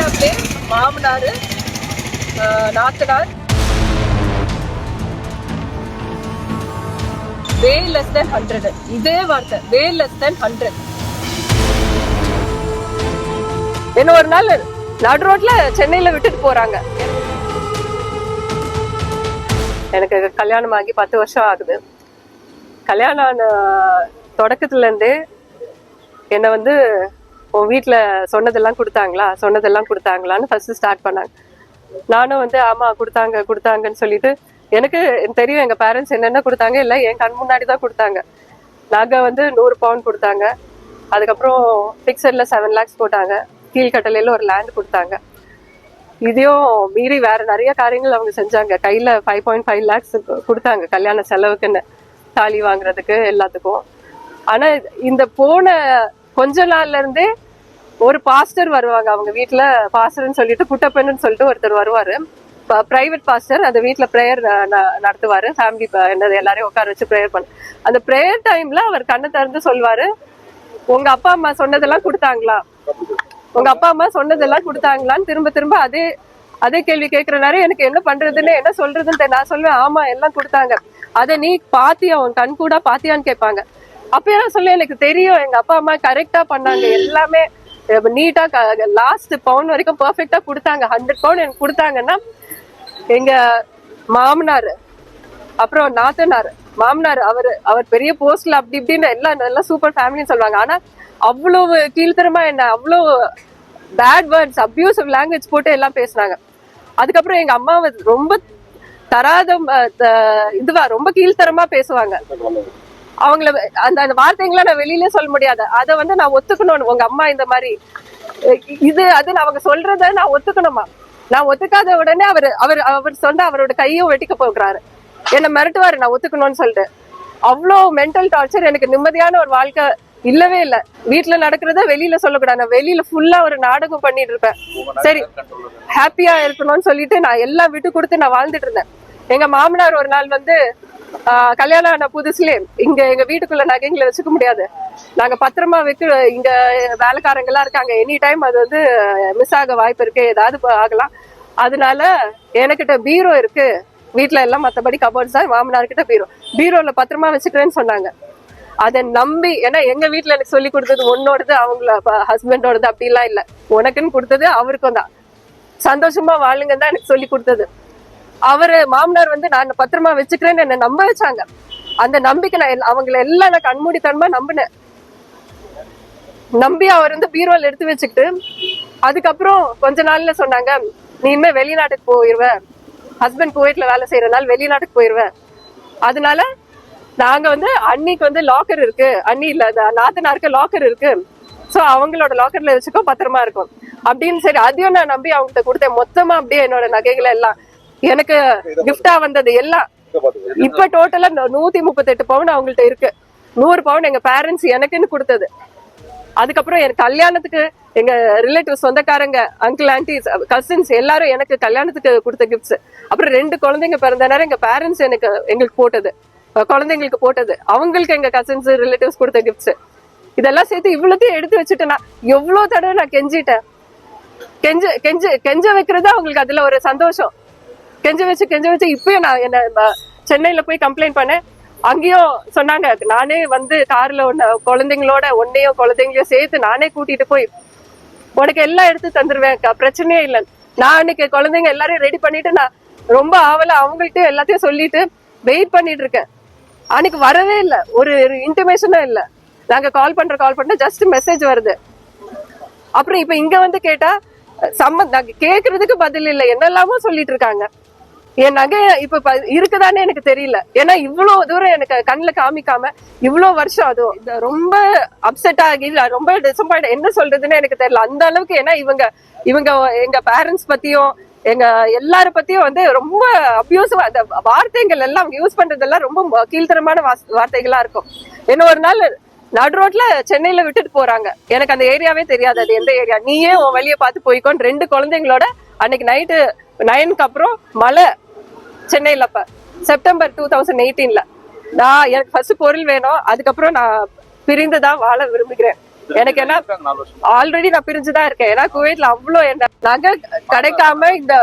ஏரியாவிலே மாமனார், நாத்தனார் way less than 100. இதே வார்த்தை way less than 100. என்ன ஒரு நாள் நடு ரோட்ல சென்னையில விட்டுட்டு போறாங்க. எனக்கு கல்யாணம் ஆகி 10 வருஷம் ஆகுது. கல்யாணம் ஆன தொடக்கத்துல இருந்தே என்னை உன் வீட்டுல சொன்னதெல்லாம் கொடுத்தாங்களான்னு ஃபர்ஸ்ட் ஸ்டார்ட் பண்ணாங்க. நானும் ஆமா கொடுத்தாங்கன்னு சொல்லிட்டு எனக்கு தெரியும் எங்க பேரண்ட்ஸ் என்னென்ன கொடுத்தாங்க, இல்லை என் கண் முன்னாடி தான் கொடுத்தாங்க. நாங்க 100 பவுண்ட் கொடுத்தாங்க. அதுக்கப்புறம் பிக்சர்ல 7 lakhs போட்டாங்க. கீழ்கட்டளையில ஒரு லேண்ட் கொடுத்தாங்க. இதையும் மீறி வேற நிறைய காரியங்கள் அவங்க செஞ்சாங்க. கையில 5.5 lakhs கொடுத்தாங்க கல்யாண செலவுக்குன்னு, தாலி வாங்குறதுக்கு எல்லாத்துக்கும். ஆனா இந்த போன கொஞ்ச நாள்ல இருந்தே ஒரு பாஸ்டர் வருவாங்க அவங்க வீட்டுல. பாஸ்டர்ன்னு சொல்லிட்டு புட்டப்பன்னு சொல்லிட்டு ஒருத்தர் வருவாரு, பிரைவேட் பாஸ்டர். அந்த வீட்டுல ப்ரேயர் நடத்துவாரு. ஃபேமிலி என்னது எல்லாரையும் உட்கார வச்சு ப்ரேயர் பண்ண. அந்த ப்ரேயர் டைம்ல அவர் கண்ணை திறந்து சொல்வாரு, உங்க அப்பா அம்மா சொன்னதெல்லாம் கொடுத்தாங்களா, உங்க அப்பா அம்மா சொன்னதெல்லாம் கொடுத்தாங்களான்னு திரும்ப திரும்ப அதே கேள்வி கேட்கறனாரு. எனக்கு என்ன பண்றதுன்னு என்ன சொல்றதுன்னு நான் சொல்லுவேன், ஆமா எல்லாம் கொடுத்தாங்க. அதை நீ பாத்தியா, உன் கண் கூட பாத்தியான்னு கேட்பாங்க. அப்பயும் சொல்ல எனக்கு தெரியும் எங்க அப்பா அம்மா கரெக்டா பண்ணாங்க, எல்லாமே நீட்டா லாஸ்ட் பவுன் வரைக்கும் பெர்ஃபெக்டா கொடுத்தாங்க. 100 பவுன் எனக்கு கொடுத்தாங்கன்னா எங்க மாமனார், அப்புறம் நாத்தனார், மாமனார் அவர் பெரிய போஸ்ட்ல அப்படி இப்படின்னு எல்லாம் சூப்பர் ஃபேமிலின்னு சொல்லுவாங்க. ஆனா அவ்வளவு கீழ்த்தரமா என்ன அவ்வளவு பேட் வேர்ட்ஸ், அபியூசிவ் லாங்குவேஜ் போட்டு எல்லாம் பேசினாங்க. அதுக்கப்புறம் எங்க அம்மா ரொம்ப ரொம்ப கீழ்த்தரமா பேசுவாங்க. அவங்கள அந்த வார்த்தைகளை நான் வெளியிலே சொல்ல முடியாது. அதை நான் ஒத்துக்கணும். உங்க அம்மா இந்த மாதிரி அது அவங்க சொல்றத நான் ஒத்துக்கணுமா? நான் ஒத்துக்காத உடனே அவர் சொன்ன அவரோட கையும் வெட்டிக்க போகிறாரு, என்ன மிரட்டுவாரு நான் ஒத்துக்கணும்னு சொல்லிட்டு. அவ்வளோ மென்டல் டார்ச்சர். எனக்கு நிம்மதியான ஒரு வாழ்க்கை இல்லவே இல்லை. வீட்டுல நடக்கிறத வெளியில சொல்லக்கூடாது. நான் வெளியில ஃபுல்லா ஒரு நாடகம் பண்ணிட்டு இருப்பேன். சரி ஹாப்பியா இருக்கணும்னு சொல்லிட்டு நான் எல்லாம் விட்டு கொடுத்து நான் வாழ்ந்துட்டு இருந்தேன். எங்க மாமனார் ஒரு நாள் கல்யாணம் ஆன புதுசுலே இங்க எங்க வீட்டுக்குள்ள நகைங்களை வச்சுக்க முடியாது, நாங்க பத்திரமா இங்க வேலைக்காரங்க எல்லாம் இருக்காங்க, எனி டைம் அது மிஸ் ஆக வாய்ப்பு இருக்கு, ஏதாவது ஆகலாம். அதனால எனக்கிட்ட பீரோ இருக்கு வீட்டுல எல்லாம், மத்தபடி கபோர்ட்ஸ் தான். மாமனார்கிட்ட பீரோல பத்திரமா வச்சுக்கிறேன்னு சொன்னாங்க. அதை நம்பி, ஏன்னா எங்க வீட்டுல எனக்கு சொல்லி கொடுத்தது உன்னோடது அவங்கள ஹஸ்பண்டோடது அப்படிலாம் இல்ல, உனக்குன்னு கொடுத்தது அவருக்கும் தான், சந்தோஷமா வாழுங்க தான் எனக்கு சொல்லி கொடுத்தது. அவரு மாமனார் நான் பத்திரமா வச்சுக்கிறேன்னு என்ன நம்ப வச்சாங்க. அந்த நம்பிக்கை நான் அவங்களை எல்லாம் நான் கண்மூடித்தனமா நம்பினேன். நம்பி அவர் பீரோல எடுத்து வச்சுக்கிட்டு அதுக்கப்புறம் கொஞ்ச நாள்ல சொன்னாங்க, நீ இனிமே வெளிநாட்டுக்கு போயிருவ, ஹஸ்பண்ட் குவைட்ல வேலை செய்யறதுனால வெளிநாட்டுக்கு போயிருவேன். அதனால நாங்க அன்னைக்கு லாக்கர் இருக்கு, அண்ணி இல்ல நாத்தனாருக்கு லாக்கர் இருக்கு, சோ அவங்களோட லாக்கர்ல வச்சுக்கோ, பத்திரமா இருக்கும் அப்படின்னு. சரி அதையும் நான் நம்பி அவங்ககிட்ட கொடுத்தேன். மொத்தமா அப்படியே என்னோட நகைகளை எல்லாம் எனக்கு கிஃப்டா வந்தது எல்லாம் இப்ப டோட்டலா 138 பவுன் அவங்கள்ட்ட இருக்கு. 100 பவுன் எங்க பேரண்ட்ஸ் எனக்குன்னு கொடுத்தது. அதுக்கப்புறம் எனக்கு கல்யாணத்துக்கு எங்க ரிலேட்டிவ்ஸ், சொந்தக்காரங்க, அங்கிள் ஆன்டி, கசின்ஸ் எல்லாரும் எனக்கு கல்யாணத்துக்கு கொடுத்த கிஃப்ட்ஸ். அப்புறம் 2 குழந்தைங்க பிறந்த நேரம் எங்க பேரண்ட்ஸ் எங்களுக்கு போட்டது, குழந்தைங்களுக்கு போட்டது, அவங்களுக்கு எங்க கசின்ஸ் ரிலேட்டிவ்ஸ் கொடுத்த கிஃப்ட்ஸ். இதெல்லாம் சேர்த்து இவ்வளோத்தையும் எடுத்து வச்சுட்டு நான் எவ்வளவு தடவை நான் கெஞ்சிட்டேன். கெஞ்ச வைக்கிறது அவங்களுக்கு அதுல ஒரு சந்தோஷம். கெஞ்ச வச்சு இப்பயும் நான் சென்னையில போய் கம்ப்ளைண்ட் பண்ணேன். அங்கேயும் சொன்னாங்க, நானே கார்ல குழந்தைங்களோட உன்னையும் குழந்தைங்களையும் சேர்த்து நானே கூட்டிட்டு போய் உனக்கு எல்லாம் எடுத்து தந்துருவேன், பிரச்சனையே இல்லை. நான் அன்னைக்கு குழந்தைங்க எல்லாரையும் ரெடி பண்ணிட்டு நான் ரொம்ப ஆவலா அவங்கள்ட்ட எல்லாத்தையும் சொல்லிட்டு வெயிட் பண்ணிட்டு இருக்கேன். அன்னைக்கு வரவே இல்லை, ஒரு இன்டிமேஷனும் இல்லை. நாங்க கால் பண்ற ஜஸ்ட் மெசேஜ் வருது. அப்புறம் இப்ப இங்க கேட்டா கேக்குறதுக்கு பதில் இல்லை, என்னெல்லாமோ சொல்லிட்டு இருக்காங்க. என் நகை இப்ப இருக்குதானே எனக்கு தெரியல. ஏன்னா இவ்வளவு தூரம் எனக்கு கண்ணுல காமிக்காம இவ்வளவு வருஷம் அதுவும் ரொம்ப அப்செட் ஆகி ரொம்ப டிசப்பாயிண்ட், என்ன சொல்றதுன்னு எனக்கு தெரியல அந்த அளவுக்கு. ஏன்னா இவங்க எங்க பேரண்ட்ஸ் பத்தியும் எங்க எல்லார பத்தியும் ரொம்ப அபியூசிவா அந்த வார்த்தைகள் எல்லாம் யூஸ் பண்றதெல்லாம் ரொம்ப கீழ்த்தரமான வார்த்தைகளா இருக்கும். என்ன ஒரு நாள் நடு ரோட்ல சென்னையில விட்டுட்டு போறாங்க, எனக்கு அந்த ஏரியாவே தெரியாது, அது எந்த ஏரியா, நீயே உன் வழியை பார்த்து போய்க்கோன்னு 2 குழந்தைங்களோட அன்னைக்கு நைட்டு 9க்கு அப்புறம் மழை சென்னையில. அப்ப செப்டம்பர் 2018ல நான் எனக்கு ஃபர்ஸ்ட் பொருள் வேணும், அதுக்கப்புறம் நான் பிரிந்துதான் வாழ விரும்புகிறேன். எனக்கு என்ன ஆல்ரெடி நான் பிரிஞ்சுதான் இருக்கேன். ஏன்னா குவைத்ல அவ்வளவு நகை கிடைக்காம இந்த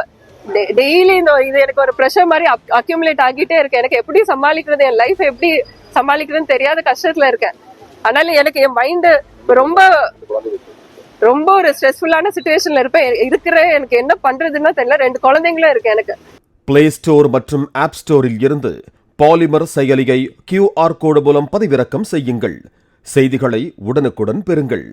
டெய்லி இந்த இது எனக்கு ஒரு ப்ரெஷர் மாதிரி அக்யூமுலேட் ஆகிட்டே இருக்கு. எனக்கு எப்படி சமாளிக்கிறது, என் லைஃப் எப்படி சமாளிக்கிறதுன்னு தெரியாத கஷ்டத்துல இருக்கேன். அதனால எனக்கு என் மைண்ட் ரொம்ப ரொம்ப ஒரு ஸ்ட்ரெஸ்ஃபுல்லான சிச்சுவேஷன்ல இருப்பேன். எனக்கு என்ன பண்றதுன்னு தெரியல. 2 குழந்தைங்களும் இருக்கு எனக்கு. பிளே ஸ்டோர் மற்றும் ஆப் ஸ்டோரில் இருந்து பாலிமர் செயலியை QR கோடு மூலம் பதிவிறக்கம் செய்யுங்கள். செய்திகளை உடனுக்குடன் பெறுங்கள்.